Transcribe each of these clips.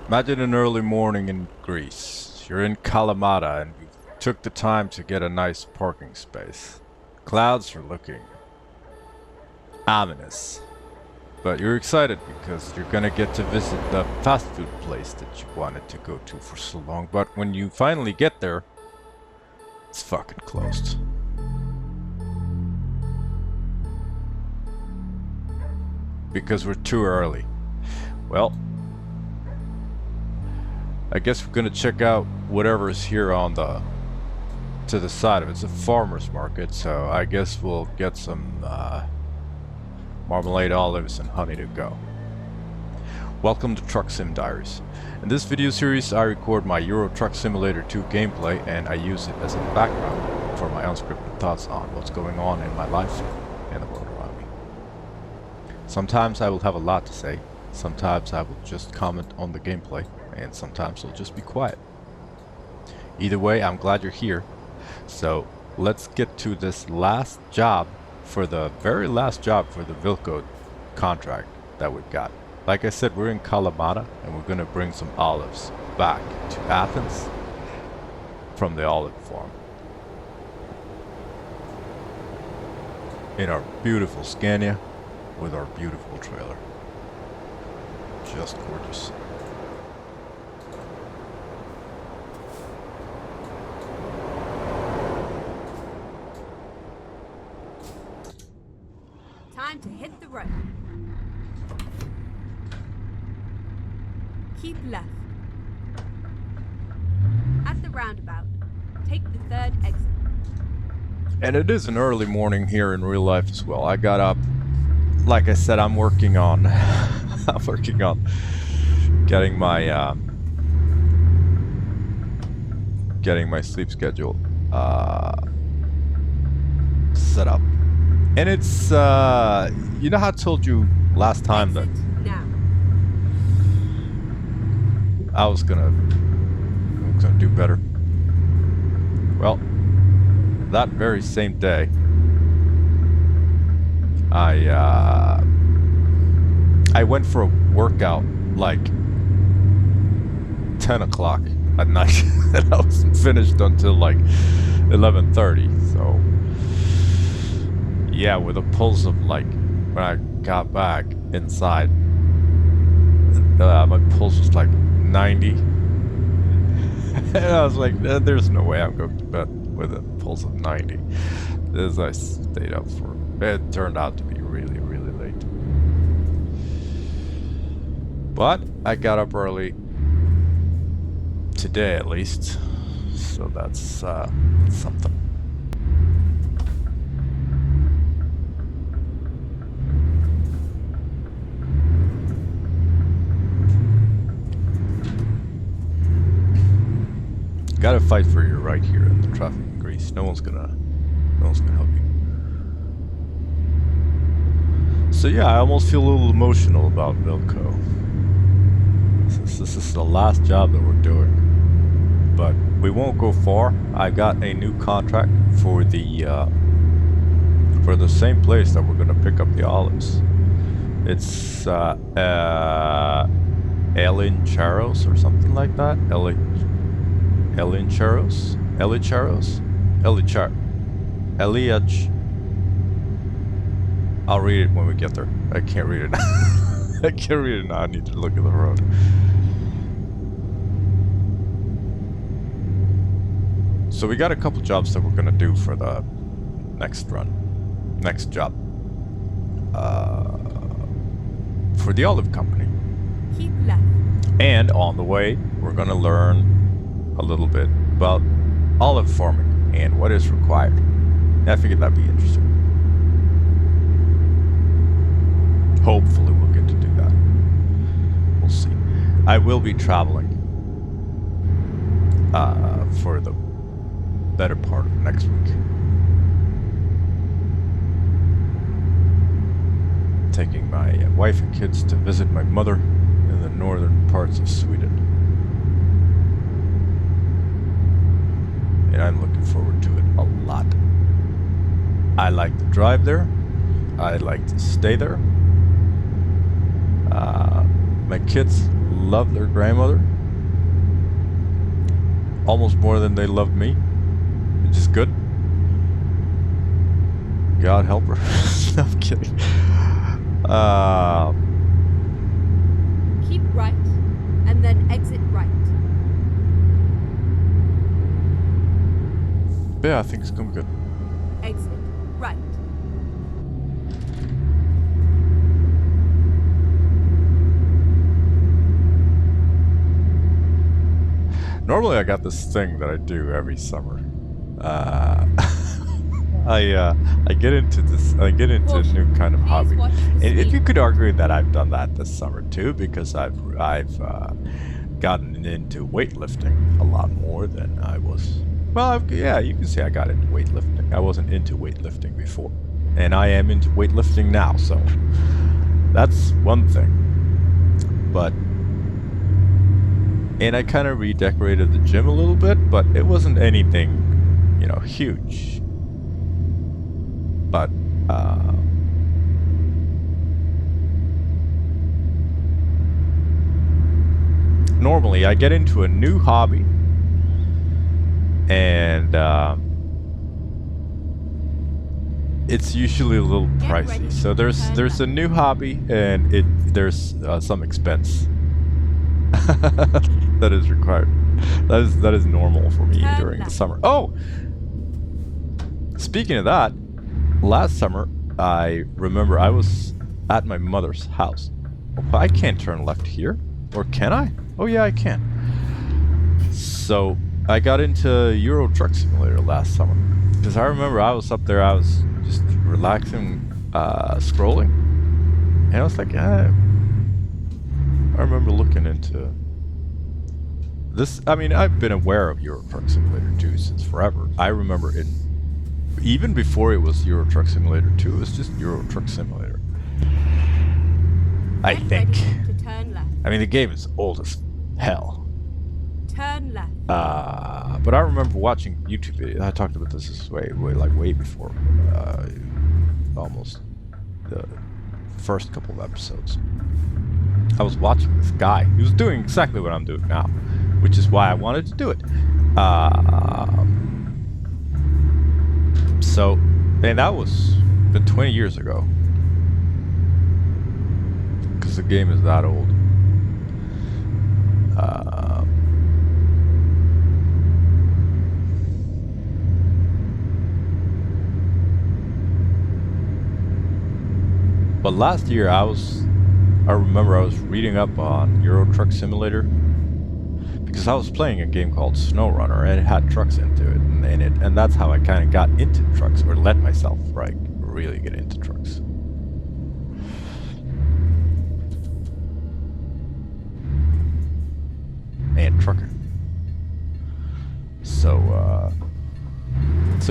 Imagine an early morning in Greece. You're in Kalamata and you took the time to get a nice parking space. Clouds are looking ominous. But you're excited because you're gonna get to visit the fast food place that you wanted to go to for so long. But when you finally get there, it's fucking closed. Because we're too early. Well, I guess we're gonna check out whatever's here on the to the side of it. It's a farmer's market, so I guess we'll get some marmalade olives and honey to go. Welcome to Truck Sim Diaries. In this video series I record my Euro Truck Simulator 2 gameplay and I use it as a background for my unscripted thoughts on what's going on in my life and the world around me. Sometimes I will have a lot to say, sometimes I will just comment on the gameplay, and sometimes I'll just be quiet. Either way, I'm glad you're here. So let's get to this last job, for the very last job for the Villco contract that we've got. Like I said, we're in Kalamata and we're gonna bring some olives back to Athens from the olive farm. In our beautiful Scania with our beautiful trailer. Just gorgeous. Time to hit the road. Keep left. At the roundabout, take the third exit. And it is an early morning here in real life as well. I got up, like I said, I'm working on I'm working on getting my sleep schedule set up. And it's you know how I told you last time that Now. I was gonna do better. Well, that very same day, I went for a workout like 10 o'clock at night, and I wasn't finished until like 11:30. So yeah, with a pulse of like, when I got back inside, my pulse was like 90. And I was like, there's no way I'm going to bed with a pulse of 90. As I stayed up for, it turned out to be really, really late. But I got up early, today at least, so that's something. Gotta fight for your right here in the traffic in Greece. No one's gonna help you. So yeah, I almost feel a little emotional about Villco. This is the last job that we're doing, but we won't go far. I got a new contract for the same place that we're gonna pick up the olives. It's Elicharos or something like that. Elicharos? Eliarchos. I'll read it when we get there. I can't read it. I can't read it now. I need to look at the road. So we got a couple jobs that we're gonna do for the next job. For the olive company. Keep left. And on the way, we're gonna learn a little bit about olive farming and what is required. I figured that'd be interesting. Hopefully we'll get to do that. We'll see. I will be traveling for the better part of next week. Taking my wife and kids to visit my mother in the northern parts of Sweden. And I'm looking forward to it a lot. I like to drive there. I like to stay there. My kids love their grandmother almost more than they love me, which is good. God help her. No, I'm kidding. Keep right, and then exit right. Yeah, I think it's gonna be good. Exit right. Normally I got this thing that I do every summer. I get into a new kind of hobby. And you could argue that I've done that this summer too, because I've gotten into weightlifting a lot more than I was. Well, yeah, you can say I got into weightlifting. I wasn't into weightlifting before, and I am into weightlifting now, so that's one thing. But and I kind of redecorated the gym a little bit, but it wasn't anything, you know, huge. But normally I get into a new hobby, and it's usually a little pricey. So there's a new hobby, and there's some expense that is required. That is normal for me during the summer. Oh, speaking of that, last summer I remember I was at my mother's house. Oh, I can't turn left here, or can I? Oh yeah, I can. So I got into Euro Truck Simulator last summer because I remember I was up there. I was just relaxing, scrolling, and I was like, I remember looking into this. I mean, I've been aware of Euro Truck Simulator 2 since forever. I remember it even before it was Euro Truck Simulator 2. It was just Euro Truck Simulator, I think. To turn left. I mean, the game is old as hell. Turn left. But I remember watching YouTube videos. I talked about this way before, almost the first couple of episodes. I was watching this guy. He was doing exactly what I'm doing now, which is why I wanted to do it. So, and that was been 20 years ago, because the game is that old. But last year I remember I was reading up on Euro Truck Simulator because I was playing a game called SnowRunner, and it had trucks into it, and that's how I kind of got into trucks, or let myself really get into trucks. And trucking. So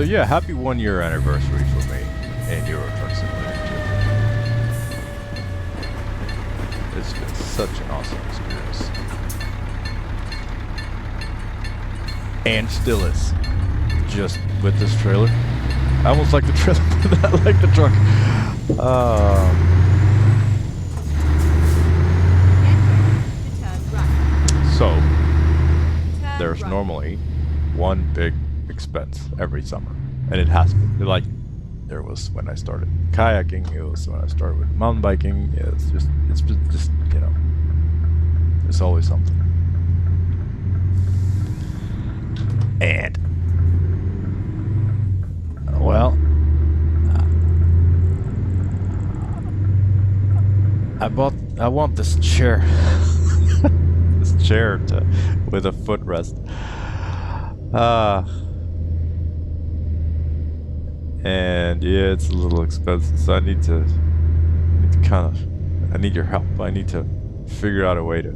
yeah, happy 1 year anniversary for me in Euro Truck Simulator 2. It's been such an awesome experience. And still is. Just with this trailer. I almost like the trailer more than I like the truck. So, there's normally one big expense every summer. And it has been. Like, there was when I started kayaking, it was when I started with mountain biking. It's just, you know, there's always something. And, well, I want this chair. This chair with a footrest. And yeah, it's a little expensive, so I need to I need your help. I need to figure out a way to.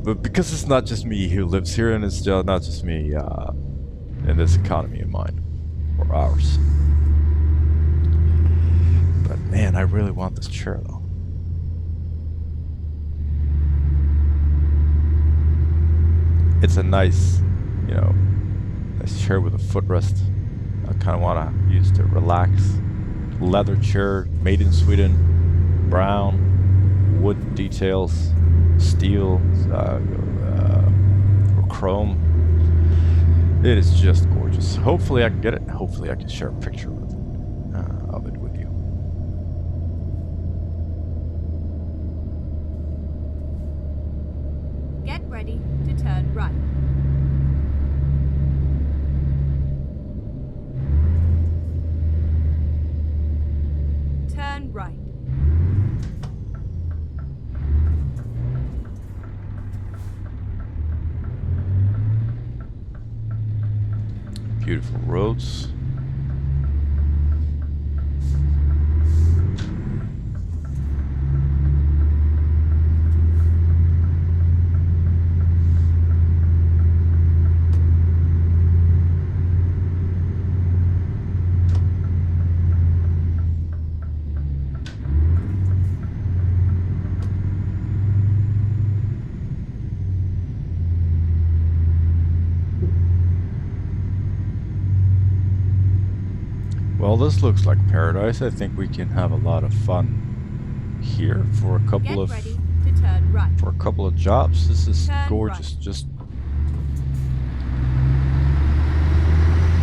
But because it's not just me who lives here, and it's not just me in this economy of mine, or ours. But man, I really want this chair though. It's a nice, you know, nice chair with a footrest. I kind of want to use to relax. Leather chair, made in Sweden, brown, wood details. steel or chrome. It is just gorgeous. Hopefully I can get it. Hopefully I can share a picture of it with you. Get ready to turn right. Turn right. Beautiful roads. Well, this looks like paradise. I think we can have a lot of fun here for a couple Get ready to turn right. jobs. This is Turn gorgeous. right. Just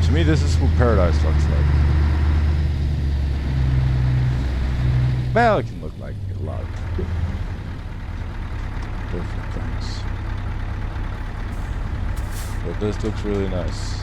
to me, this is what paradise looks like. Well, it can look like a lot of different things, but this looks really nice.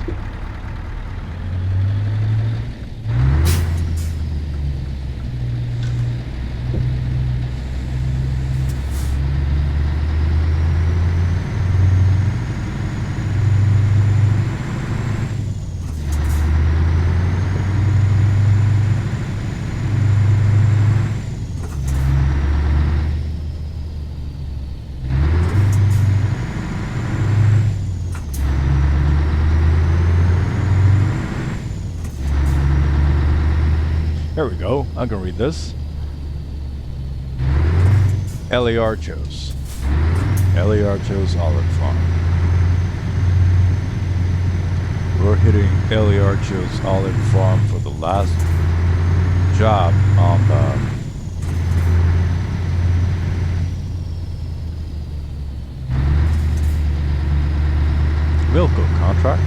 There we go. I can read this. Eliarchos. Eliarchos Olive Farm. We're hitting Eliarchos Olive Farm for the last job on the Villco contract.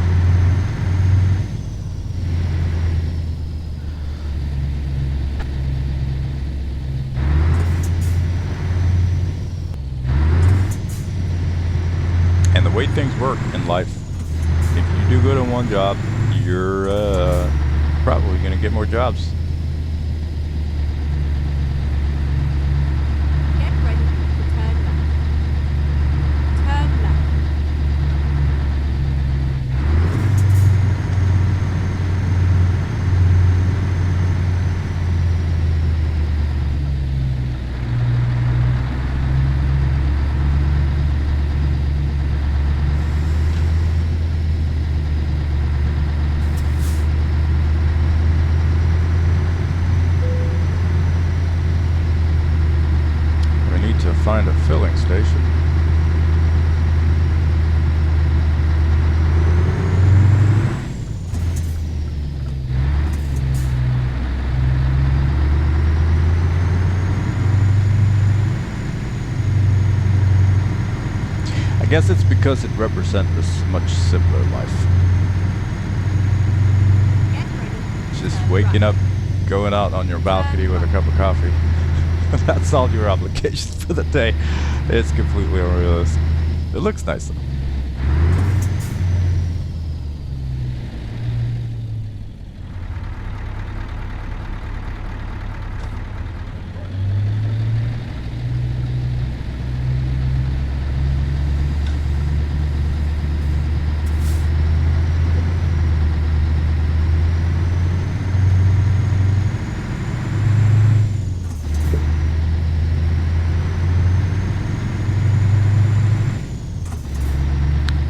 And the way things work in life, if you do good on one job, you're probably going to get more jobs. Get ready to turn left. Turn left. Find a filling station. I guess it's because it represents this much simpler life. Get ready to Just turn waking right. up, going out on your balcony with a cup of coffee. That's all your obligations for the day. It's completely unrealistic. It looks nice though.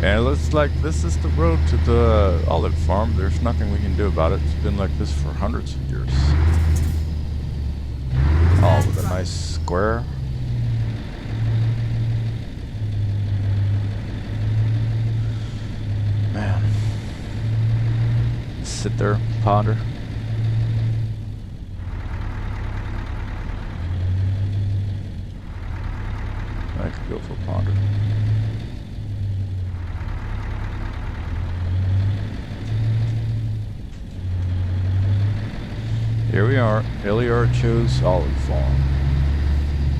And it looks like this is the road to the olive farm. There's nothing we can do about it. It's been like this for hundreds of years. All with a nice square. Man. Sit there, ponder. I could go for ponder. Here we are, Eliarchos Olive Farm.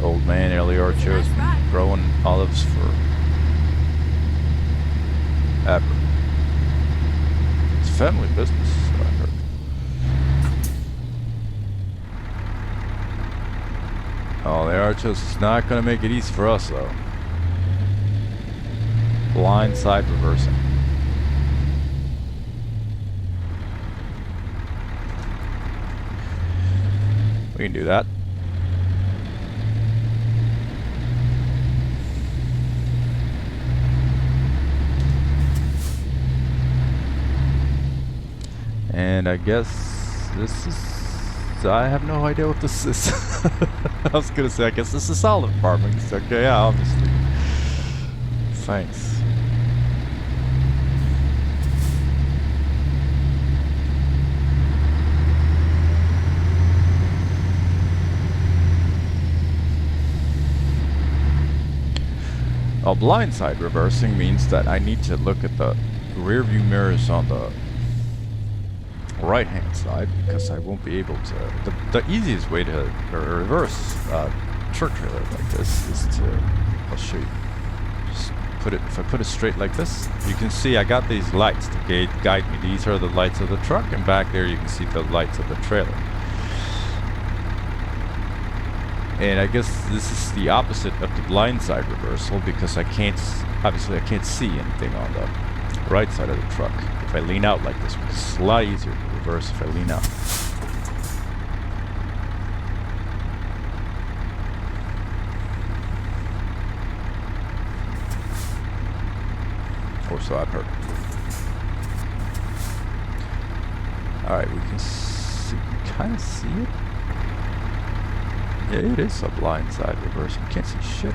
Old man Eliarchos been growing olives for ever. It's family business, I heard. Oh, Eliarchos is not gonna make it easy for us though. Blind side reversing. We can do that. And I guess this is... I have no idea what this is. I was gonna say, I guess this is olive farming. It's okay, yeah, obviously. Thanks. Well, blindside reversing means that I need to look at the rear view mirrors on the right hand side, because I won't be able to... The easiest way to reverse a truck trailer like this is to... I'll show you. Just put it... If I put it straight like this, you can see I got these lights to guide me. These are the lights of the truck, and back there you can see the lights of the trailer. And I guess this is the opposite of the blindside reversal, because I can't... Obviously I can't see anything on the right side of the truck if I lean out like this, because it's a lot easier to reverse if I lean out. Or so I've heard. Alright, we can see, kind of see it. Yeah, it is a blindside reverse. You can't see shit.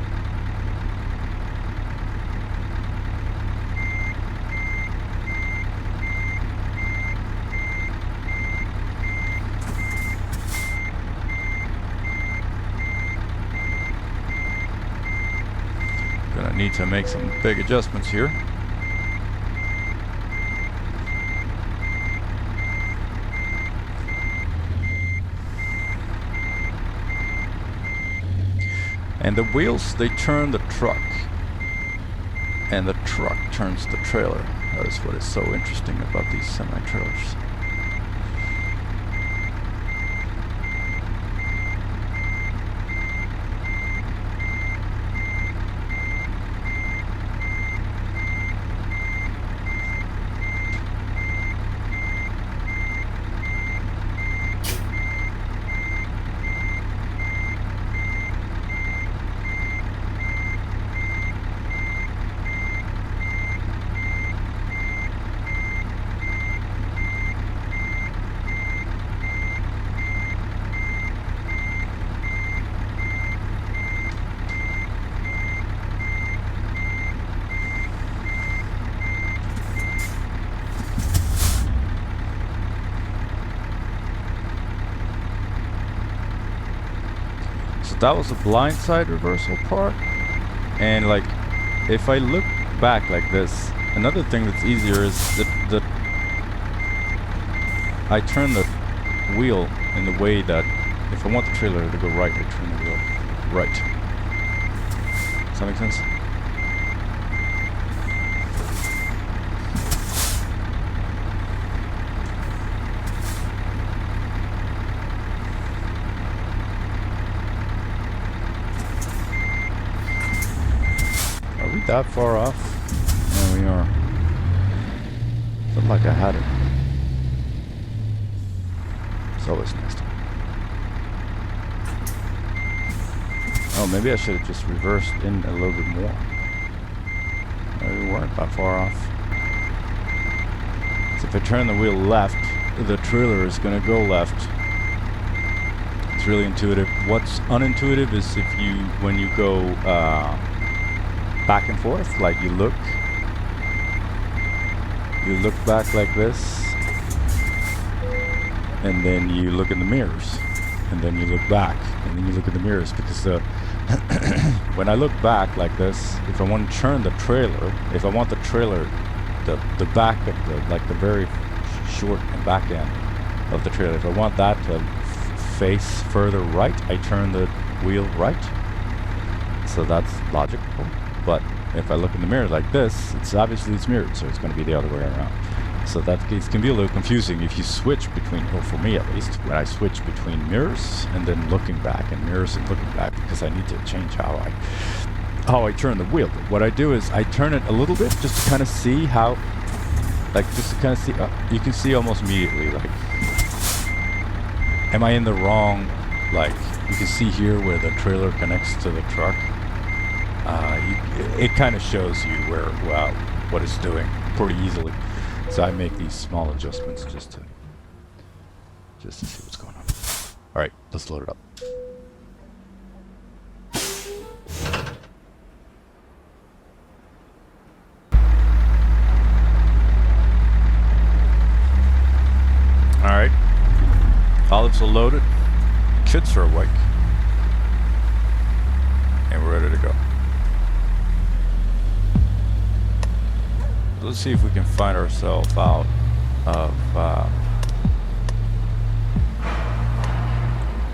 Gonna need to make some big adjustments here. And the wheels, they turn the truck, and the truck turns the trailer. That is what is so interesting about these semi-trailers. So that was the blindside reversal part, and like if I look back like this, another thing that's easier is that I turn the wheel in the way that if I want the trailer to go right, I turn the wheel right. Does that make sense? That far off? There we are. Felt like I had it. It's always nice to... Oh, maybe I should have just reversed in a little bit more. We weren't that far off. So if I turn the wheel left, the trailer is going to go left. It's really intuitive. What's unintuitive is if you, when you go back and forth, like you look back like this, and then you look in the mirrors, and then you look back, and then you look in the mirrors, because the When I look back like this, if I want to turn the trailer, if I want the trailer, the back of the, like the very short and back end of the trailer, if I want that to face further right, I turn the wheel right. So that's logical. But if I look in the mirror like this, it's mirrored, so it's going to be the other way around. So that case can be a little confusing if you switch between, or for me at least, when I switch between mirrors and then looking back and mirrors and looking back, because I need to change how I turn the wheel. But what I do is I turn it a little bit just to kind of see how, like just to kind of see, you can see almost immediately, like, am I in the wrong, like, you can see here where the trailer connects to the truck. It kind of shows you where, wow, what it's doing pretty easily. So I make these small adjustments just to see what's going on. All right, let's load it up. All right, olives are loaded, kids are awake, and we're ready to go. Let's see if we can find ourselves out of,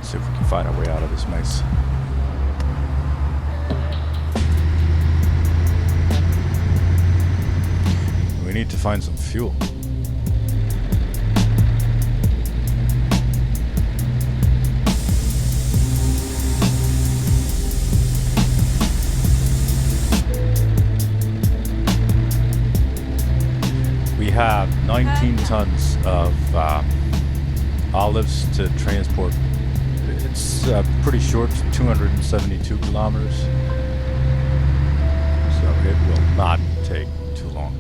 see if we can find our way out of this maze. We need to find some fuel. We have 19 tons of olives to transport. It's pretty short, 272 kilometers. So it will not take too long.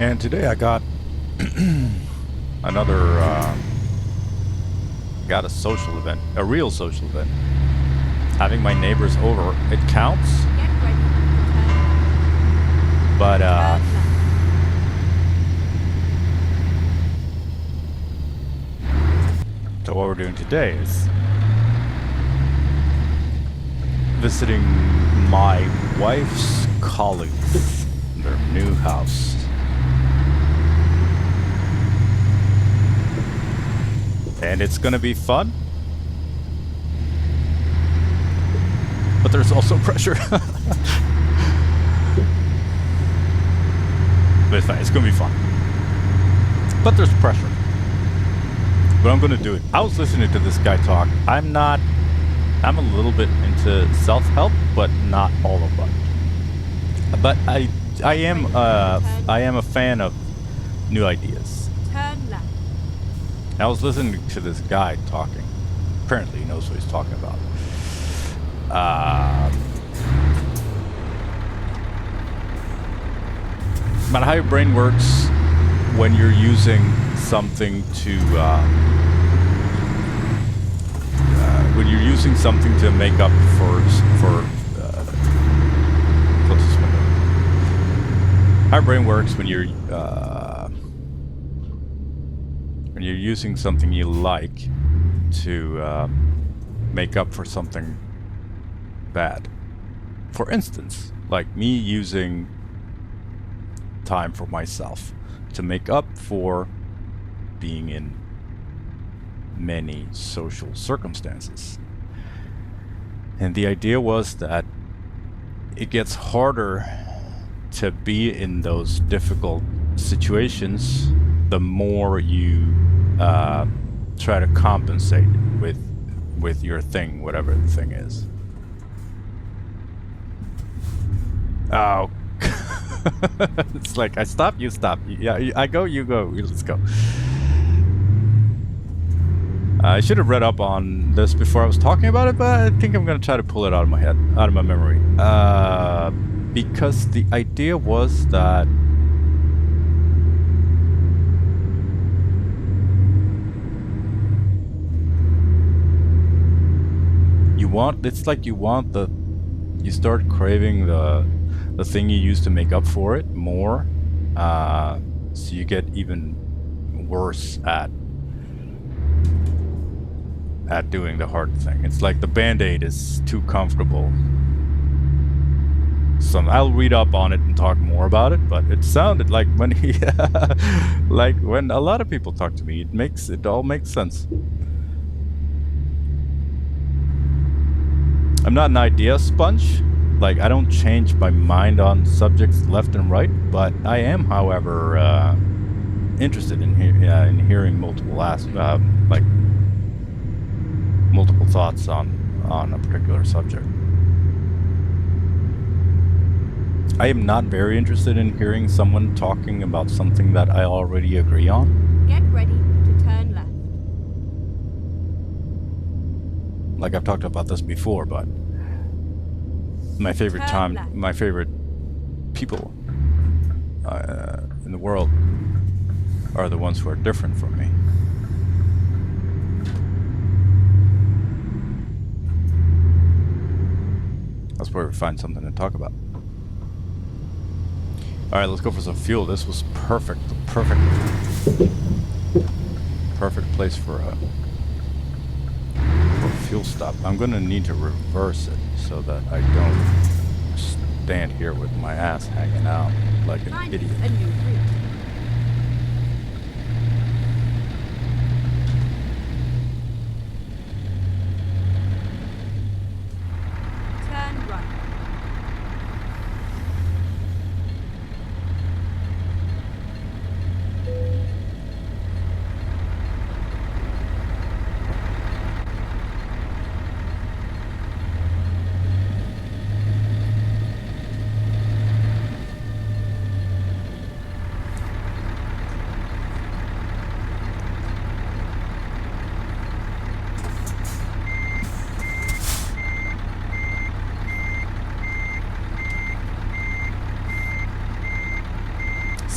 And today I got another, got a social event, a real social event. Having my neighbors over, it counts, Get ready to turn but left. so what we're doing today is visiting my wife's colleagues in their new house. And it's gonna be fun. But there's also pressure. But it's fine, it's gonna be fun. But there's pressure. But I'm gonna do it. I was listening to this guy talk. I'm a little bit into self-help, but not all of it. But I am a fan of new ideas. Turn left. I was listening to this guy talking. Apparently he knows what he's talking about. About how your brain works when you're using something to make up for close this window. How your brain works when you're using something you like to make up for something bad. For instance, like me using time for myself to make up for being in many social circumstances. And the idea was that it gets harder to be in those difficult situations the more you try to compensate with your thing, whatever the thing is. Oh. It's like I stop, you stop. Yeah, I go, you go. Let's go. I should have read up on this before I was talking about it, but I think I'm gonna try to pull it out of my head, out of my memory. Because the idea was that you start craving the thing you used to make up for it more, so you get even worse at doing the hard thing. It's like the band-aid is too comfortable. So I'll read up on it and talk more about it, but it sounded like when like when a lot of people talk to me, it all makes sense. I'm not an idea sponge. Like, I don't change my mind on subjects left and right, but I am, however, interested in hearing multiple multiple thoughts on a particular subject. I am not very interested in hearing someone talking about something that I already agree on. Get ready to turn left. Like I've talked about this before, but my favorite people in the world are the ones who are different from me. That's where we find something to talk about. Alright, let's go for some fuel. This was perfect. Perfect place for a fuel stop. I'm gonna need to reverse it so that I don't stand here with my ass hanging out like an Find idiot. a new route. Turn right.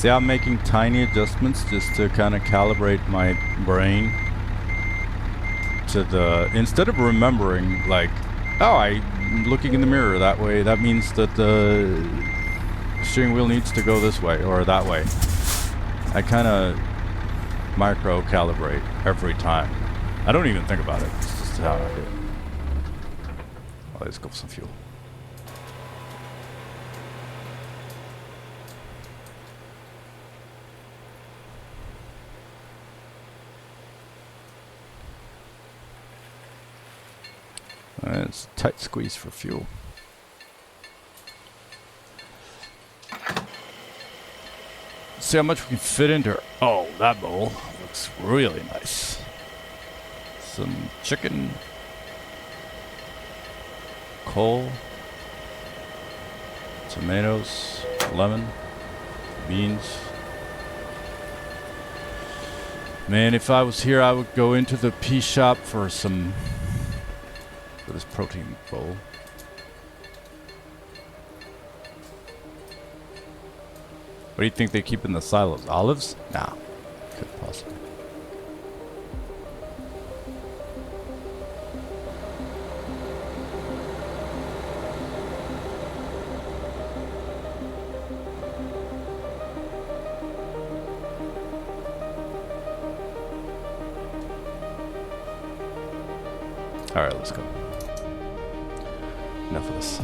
See, I'm making tiny adjustments just to kind of calibrate my brain to the, instead of remembering like, oh, I'm looking in the mirror that way, that means that the steering wheel needs to go this way or that way. I kind of micro calibrate every time. I don't even think about it. It's just how I do it. Well, let's go for some fuel. It's a tight squeeze for fuel. See how much we can fit into her. Oh, that bowl looks really nice. Some chicken, coal, tomatoes, lemon, beans. Man, if I was here, I would go into the pea shop for some, for this protein bowl. What do you think they keep in the silos? Olives? Nah, couldn't possibly. All right, let's go. Enough of this.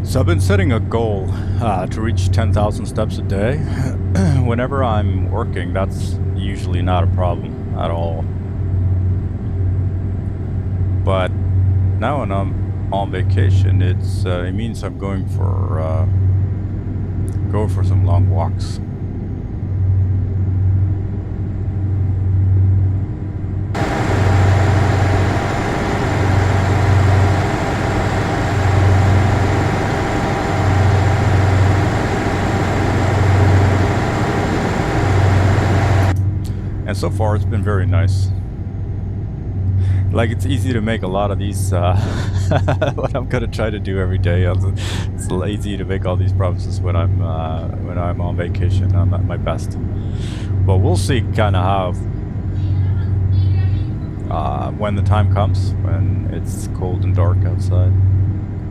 So I've been setting a goal to reach 10,000 steps a day. Whenever I'm working, that's usually not a problem at all. But now when I'm on vacation, it means I'm going for some long walks. And so far, it's been very nice. Like, it's easy to make a lot of these, what I'm gonna try to do every day. It's easy to make all these promises when I'm on vacation. I'm at my best. But we'll see kind of how, when the time comes, when it's cold and dark outside.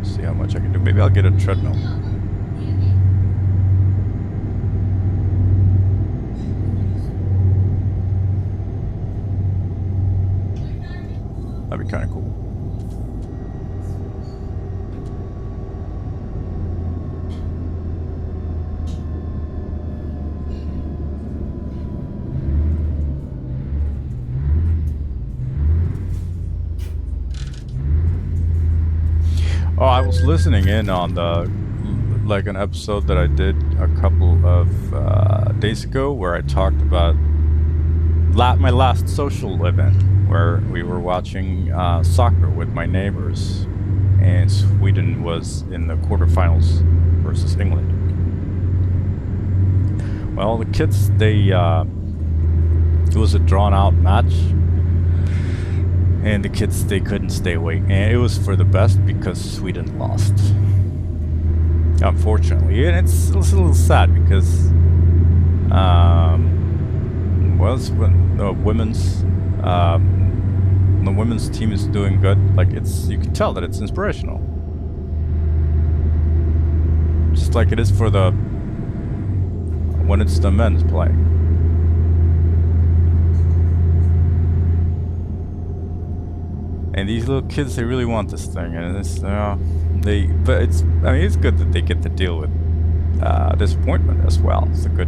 See how much I can do. Maybe I'll get a treadmill. That'd be kind of cool. Oh, I was listening in on an episode that I did a couple of days ago where I talked about my last social event, where we were watching soccer with my neighbors, and Sweden was in the quarterfinals versus England. Well, the kids, it was a drawn-out match, and the kids, they couldn't stay awake, and it was for the best because Sweden lost, unfortunately. And it's a little sad because the women's team is doing good. Like, you can tell that it's inspirational, just like it is for when it's the men's playing. And these little kids, they really want this thing, and it's it's good that they get to deal with disappointment as well. It's a good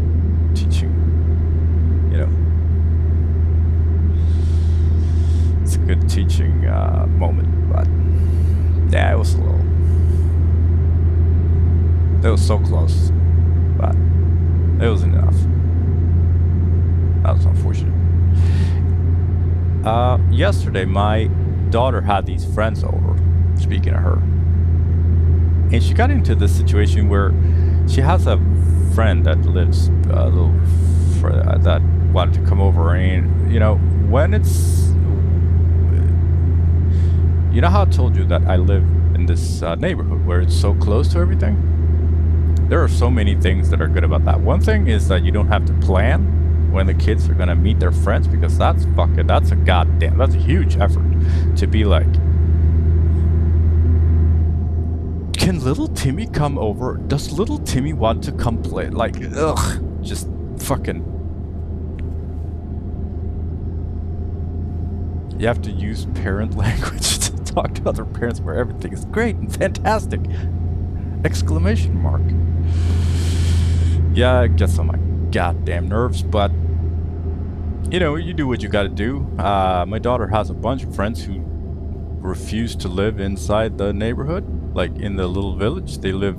teaching, It's a good teaching moment, but yeah, it was so close, but it wasn't enough. That was unfortunate. Yesterday, my daughter had these friends over, speaking of her, and she got into this situation where she has a friend that lives that wanted to come over, and when it's, how I told you that I live in this neighborhood where it's so close to everything? There are so many things that are good about that. One thing is that you don't have to plan when the kids are gonna meet their friends, because that's a huge effort to be like, can little Timmy come over? Does little Timmy want to come play? Like, ugh, just fucking. You have to use parent language to talk to other parents where everything is great and fantastic! Exclamation mark. Yeah, it gets on my goddamn nerves, but you do what you gotta do. My daughter has a bunch of friends who refuse to live inside the neighborhood, like in the little village. They live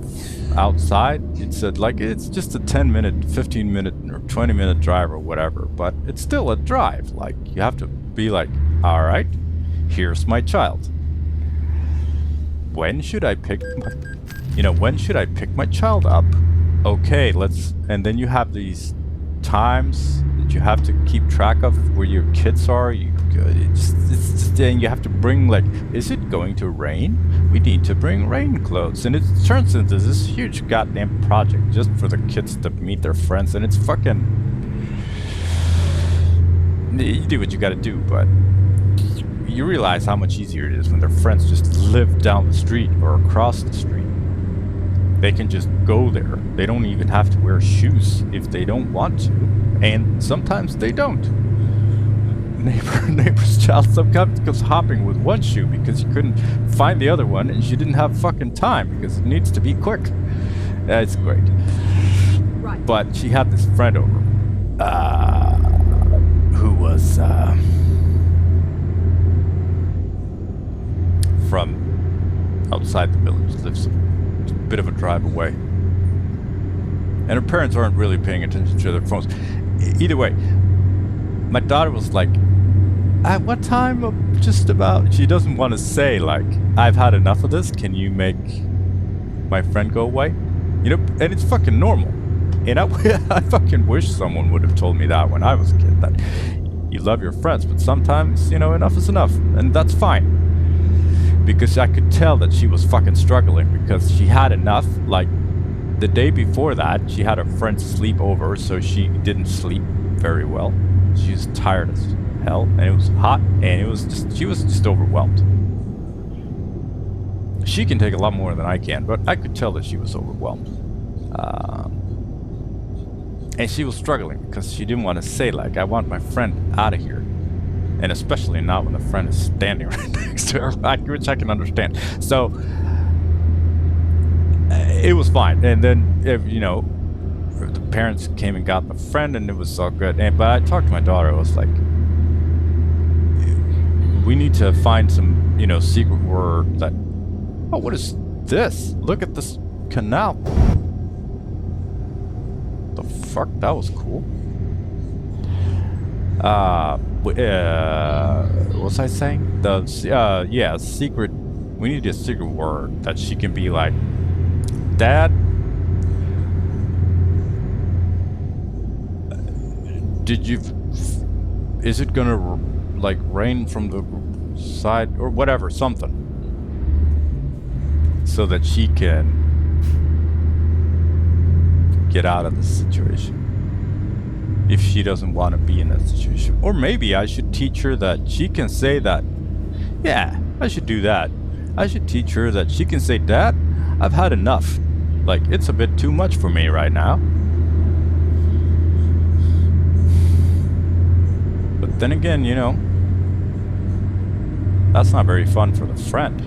outside. It's just a 10-minute, 15-minute, or 20-minute drive or whatever, but it's still a drive. Like, you have to be like, all right, here's my child. When should I pick my child up? Okay, and then you have these times that you have to keep track of where your kids are. Then you have to bring, like, is it going to rain? We need to bring rain clothes, and it turns into this huge goddamn project just for the kids to meet their friends, and it's fucking. You do what you gotta do, but you realize how much easier it is when their friends just live down the street or across the street. They can just go there. They don't even have to wear shoes if they don't want to, and sometimes they don't. neighbor's child sometimes goes hopping with one shoe because you couldn't find the other one, and she didn't have fucking time because it needs to be quick. It's great. Right. But she had this friend over, who was from outside the village, lives a bit of a drive away, and her parents aren't really paying attention to their phones. Either way, my daughter was like, at what time? Just about. She doesn't want to say, like, I've had enough of this. Can you make my friend go away? You know, and it's fucking normal. And I fucking wish someone would have told me that when I was a kid, that you love your friends, but sometimes, you know, enough is enough. And that's fine. Because I could tell that she was fucking struggling because she had enough. Like, the day before that, she had her friend sleep over, so she didn't sleep very well. She was tired as hell, and it was hot, and she was just overwhelmed. She can take a lot more than I can, but I could tell that she was overwhelmed. And she was struggling because she didn't want to say, like, I want my friend out of here. And especially not when the friend is standing right next to her, which I can understand. So, it was fine. And then, you know, the parents came and got the friend, and it was all good. But I talked to my daughter. I was like, we need to find some, you know, secret word that... Oh, what is this? Look at this canal. The fuck? That was cool. What was I saying? Yeah, secret... We need a secret word that she can be like, Dad... Did you... Is it gonna, like, rain from the side? Or whatever, something. So that she can get out of this situation. If she doesn't want to be in that situation. Or maybe I should teach her that she can say that. Yeah, I should do that. I should teach her that she can say, Dad, I've had enough. Like, it's a bit too much for me right now. But then again, you know, that's not very fun for the friend.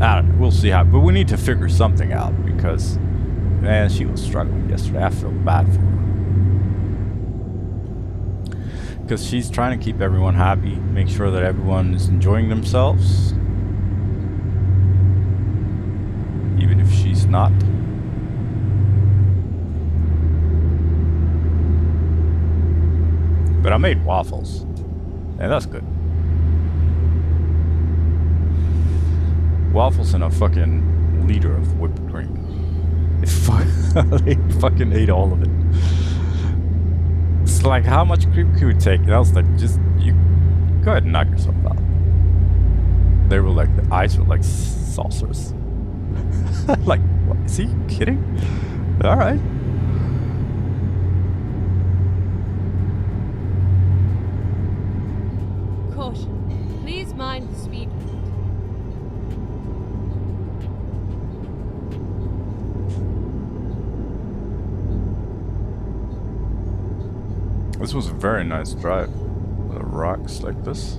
I don't know, we'll see how, but we need to figure something out because, man, she was struggling yesterday. I feel bad for her. Because she's trying to keep everyone happy, make sure that everyone is enjoying themselves. Even if she's not. But I made waffles. And that's good. Waffles and a fucking liter of whipped cream. They fucking ate all of it. It's like, how much cream could we take? And I was like, just, you go ahead and knock yourself out. They were like, the eyes were like saucers. Like, what? Is he kidding? Alright. Caution. Please mind the speed limit. This was a very nice drive. With the rocks like this.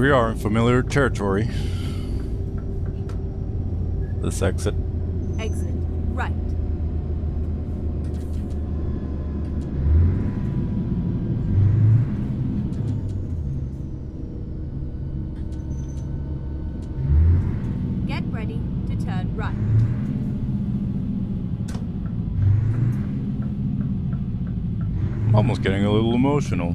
we are in familiar territory. Let's exit. Exit. Right. Get ready to turn right. I'm almost getting a little emotional.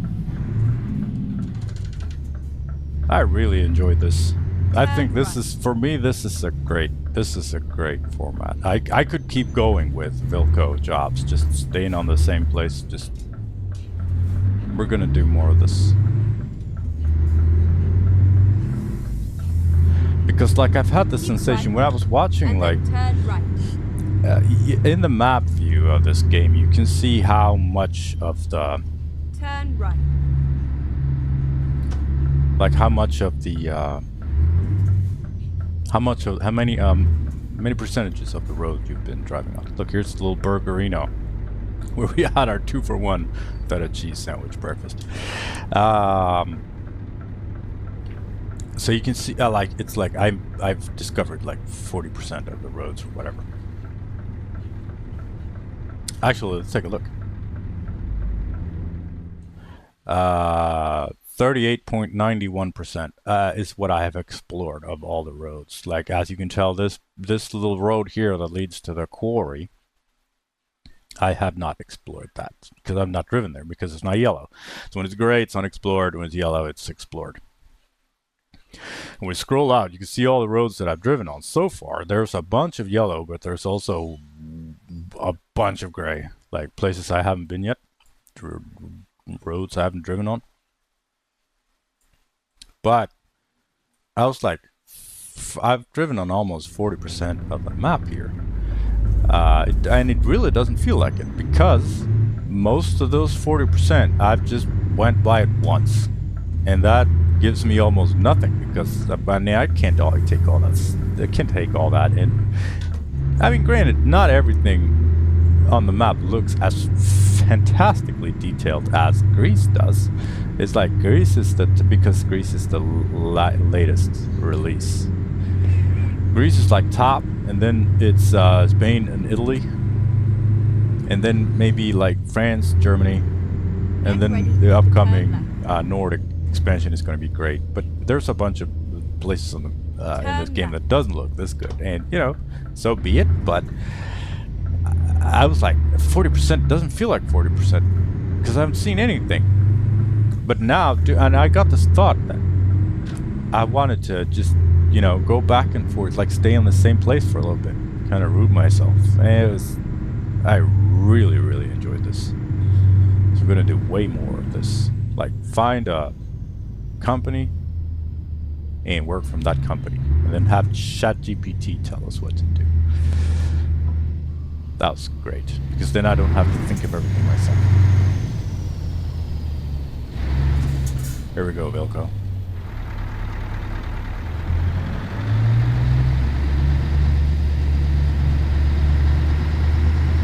I really enjoyed this. I think this is, for me, this is a great format. I could keep going with Villco jobs, just staying on the same place. Just, we're gonna do more of this. Because like I've had the sensation when I was watching, like, Turn right. in the map view of this game, you can see how much of the, Turn right. like how many percentages of the road you've been driving on. Look, here's the little Burgerino where we had our 2-for-1 feta cheese sandwich breakfast. So you can see, like, it's like I've discovered like 40% of the roads or whatever. Actually, let's take a look. 38.91% is what I have explored of all the roads. Like, as you can tell, this little road here that leads to the quarry, I have not explored that because I've not driven there because it's not yellow. So when it's gray, it's unexplored. When it's yellow, it's explored. When we scroll out, you can see all the roads that I've driven on so far. There's a bunch of yellow, but there's also a bunch of gray, like places I haven't been yet, roads I haven't driven on. But I was like, I've driven on almost 40% of the map here. And it really doesn't feel like it because most of those 40% I've just went by it once. And that gives me almost nothing because I mean, I can't take all that. I can't take all that in. I mean, granted, not everything on the map looks as fantastically detailed as Greece does. It's like Greece is because Greece is the latest release. Greece is like top, and then it's Spain and Italy, and then maybe like France, Germany, and then the upcoming Nordic expansion is going to be great. But there's a bunch of places on the, in this game that doesn't look this good, and you know, so be it. But I was like, 40% doesn't feel like 40% because I haven't seen anything. But now, and I got this thought that I wanted to just, you know, go back and forth, like stay in the same place for a little bit, kind of root myself. And I really, really enjoyed this. So we're gonna do way more of this. Like, find a company and work from that company, and then have ChatGPT tell us what to do. That was great, because then I don't have to think of everything myself. Here we go, Villco.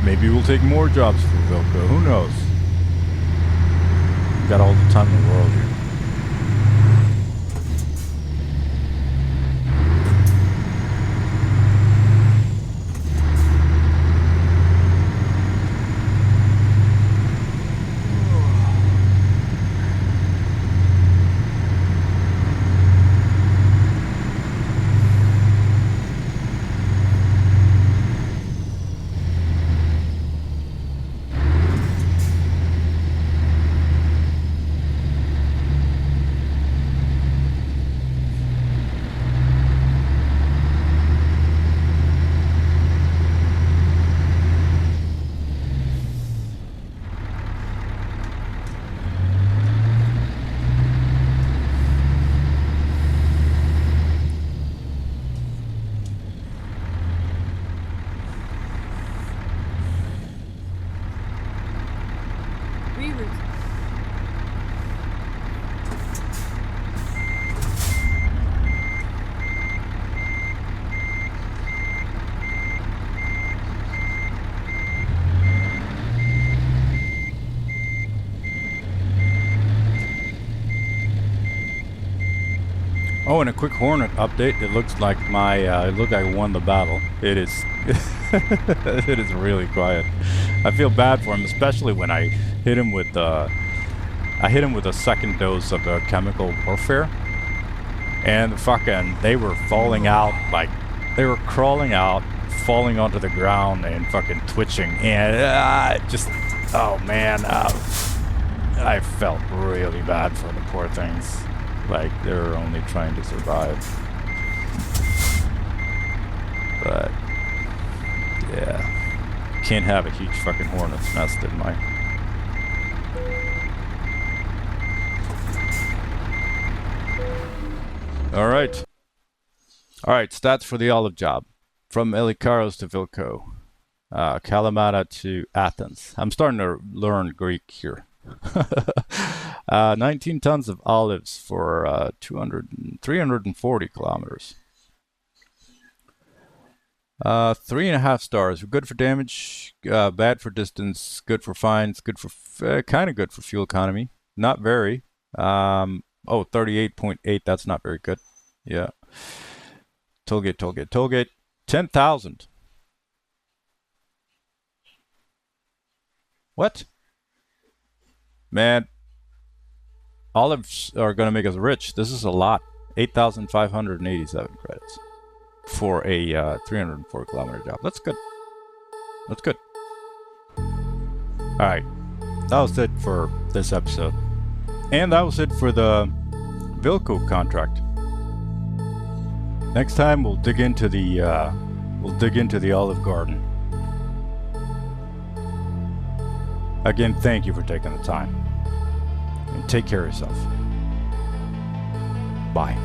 Maybe we'll take more jobs for Villco, who knows? We've got all the time in the world here. Oh, and a quick Hornet update. It looks like it looked like I won the battle. It is, it is really quiet. I feel bad for him, especially when I hit him with a second dose of the chemical warfare. And fucking, they were falling out, like, they were crawling out, falling onto the ground and fucking twitching. And just, oh man, I felt really bad for the poor things. Like, they were only trying to survive. But, yeah. Can't have a huge fucking hornet's nest in my... Alright. Alright, stats for the olive job. From Elicharos to Villco. Kalamata to Athens. I'm starting to learn Greek here. 19 tons of olives for 340 kilometers. 3.5 stars. Good for damage, bad for distance, good for fines, good for kind of good for fuel economy. Not very. Oh, 38.8. That's not very good. Yeah. Tollgate. 10,000. What? Man, olives are going to make us rich. This is a lot. 8,587 credits for a 304 kilometer job. That's good. That's good. Alright. That was it for this episode. And that was it for the Villco contract. Next time we'll dig into the Olive Garden. Again, thank you for taking the time. And take care of yourself. Bye.